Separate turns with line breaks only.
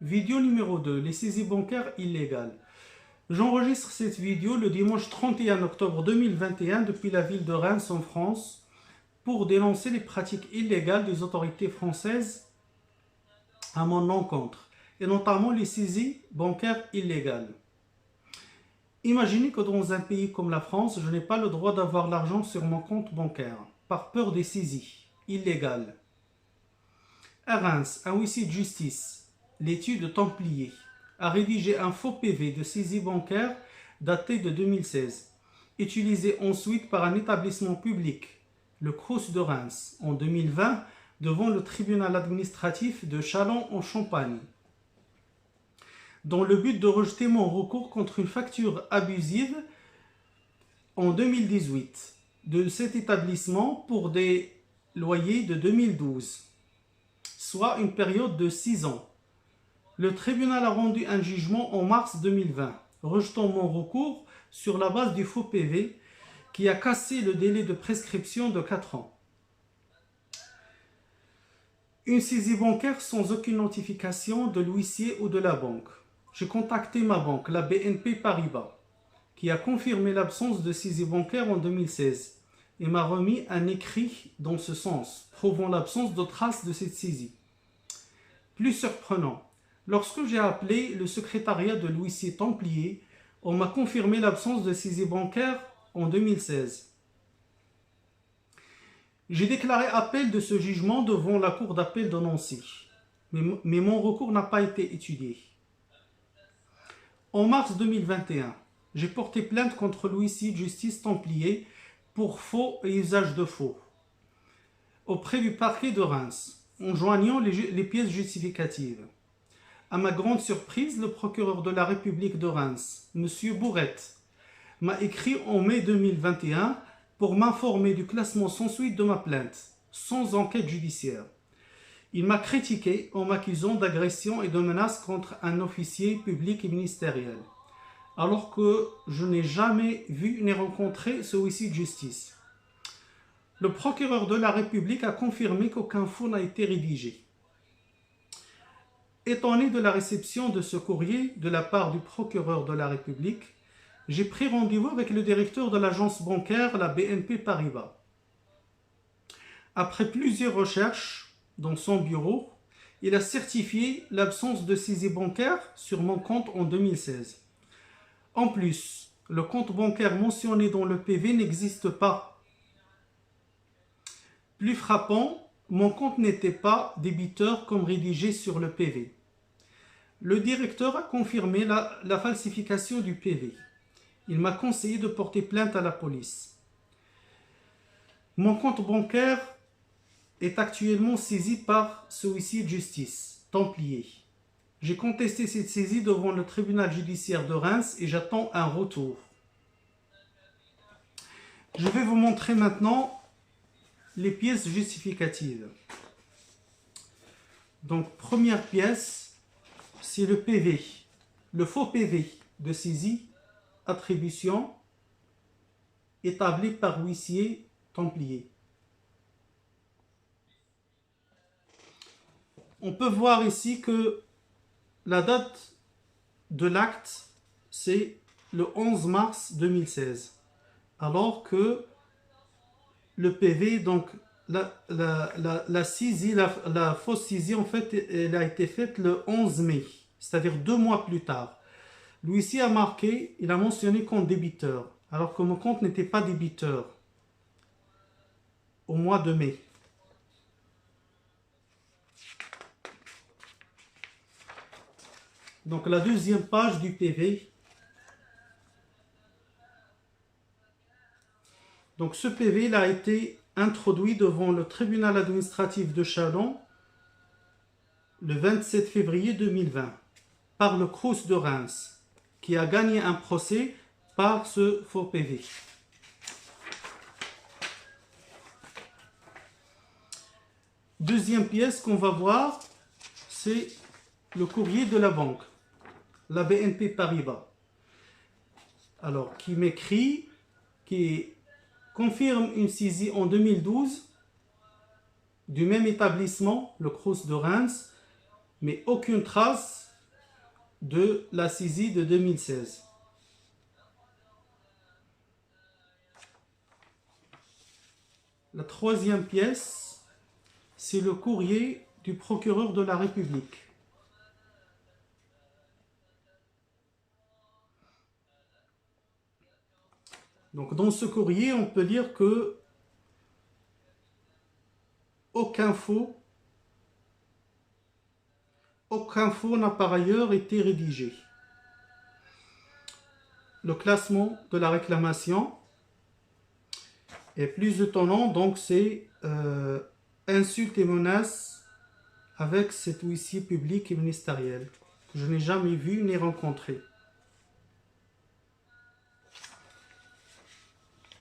Vidéo numéro 2, les saisies bancaires illégales. J'enregistre cette vidéo le dimanche 31 octobre 2021 depuis la ville de Reims en France pour dénoncer les pratiques illégales des autorités françaises à mon encontre, et notamment les saisies bancaires illégales. Imaginez que dans un pays comme la France, je n'ai pas le droit d'avoir l'argent sur mon compte bancaire, par peur des saisies illégales. À Reims, un huissier de justice, l'étude Templier, a rédigé un faux PV de saisie bancaire daté de 2016, utilisé ensuite par un établissement public, le Crous de Reims, en 2020, devant le tribunal administratif de Châlons en Champagne, dans le but de rejeter mon recours contre une facture abusive en 2018 de cet établissement pour des loyers de 2012, soit une période de 6 ans. Le tribunal a rendu un jugement en mars 2020, rejetant mon recours sur la base du faux PV qui a cassé le délai de prescription de 4 ans. Une saisie bancaire sans aucune notification de l'huissier ou de la banque. J'ai contacté ma banque, la BNP Paribas, qui a confirmé l'absence de saisie bancaire en 2016 et m'a remis un écrit dans ce sens, prouvant l'absence de traces de cette saisie. Plus surprenant, lorsque j'ai appelé le secrétariat de l'huissier Templier, on m'a confirmé l'absence de saisie bancaire en 2016. J'ai déclaré appel de ce jugement devant la cour d'appel de Nancy, mais mon recours n'a pas été étudié. En mars 2021, j'ai porté plainte contre l'huissier de justice Templier pour faux et usage de faux auprès du parquet de Reims, en joignant les pièces justificatives. À ma grande surprise, le procureur de la République de Reims, M. Bourrette, m'a écrit en mai 2021 pour m'informer du classement sans suite de ma plainte, sans enquête judiciaire. Il m'a critiqué en m'accusant d'agression et de menaces contre un officier public et ministériel, alors que je n'ai jamais vu ni rencontré ce huissier de justice. Le procureur de la République a confirmé qu'aucun faux n'a été rédigé. Étonné de la réception de ce courrier de la part du procureur de la République, j'ai pris rendez-vous avec le directeur de l'agence bancaire, la BNP Paribas. Après plusieurs recherches dans son bureau, il a certifié l'absence de saisie bancaire sur mon compte en 2016. En plus, le compte bancaire mentionné dans le PV n'existe pas. Plus frappant, mon compte n'était pas débiteur comme rédigé sur le PV. Le directeur a confirmé la falsification du PV. Il m'a conseillé de porter plainte à la police. Mon compte bancaire est actuellement saisi par ce huissier de justice, Templier. J'ai contesté cette saisie devant le tribunal judiciaire de Reims et j'attends un retour. Je vais vous montrer maintenant les pièces justificatives. Donc, première pièce, c'est le PV, le faux PV de saisie, attribution, établi par huissier Templier. On peut voir ici que la date de l'acte, c'est le 11 mars 2016. Alors que le PV, donc la saisie, la fausse saisie, en fait, elle a été faite le 11 mai, c'est-à-dire 2 mois plus tard. L'huissier a marqué, il a mentionné compte débiteur, alors que mon compte n'était pas débiteur au mois de mai. Donc la deuxième page du PV. Donc ce PV il a été introduit devant le tribunal administratif de Châlons le 27 février 2020 par le Crous de Reims qui a gagné un procès par ce faux PV. Deuxième pièce qu'on va voir, c'est le courrier de la banque, la BNP Paribas. Alors, qui m'écrit, qui confirme une saisie en 2012 du même établissement, le Crous de Reims, mais aucune trace de la saisie de 2016. La troisième pièce, c'est le courrier du procureur de la République. Donc dans ce courrier, on peut lire que aucun faux n'a par ailleurs été rédigé. Le classement de la réclamation est plus étonnant, donc c'est insultes et menaces avec cet huissier public et ministériel que je n'ai jamais vu ni rencontré.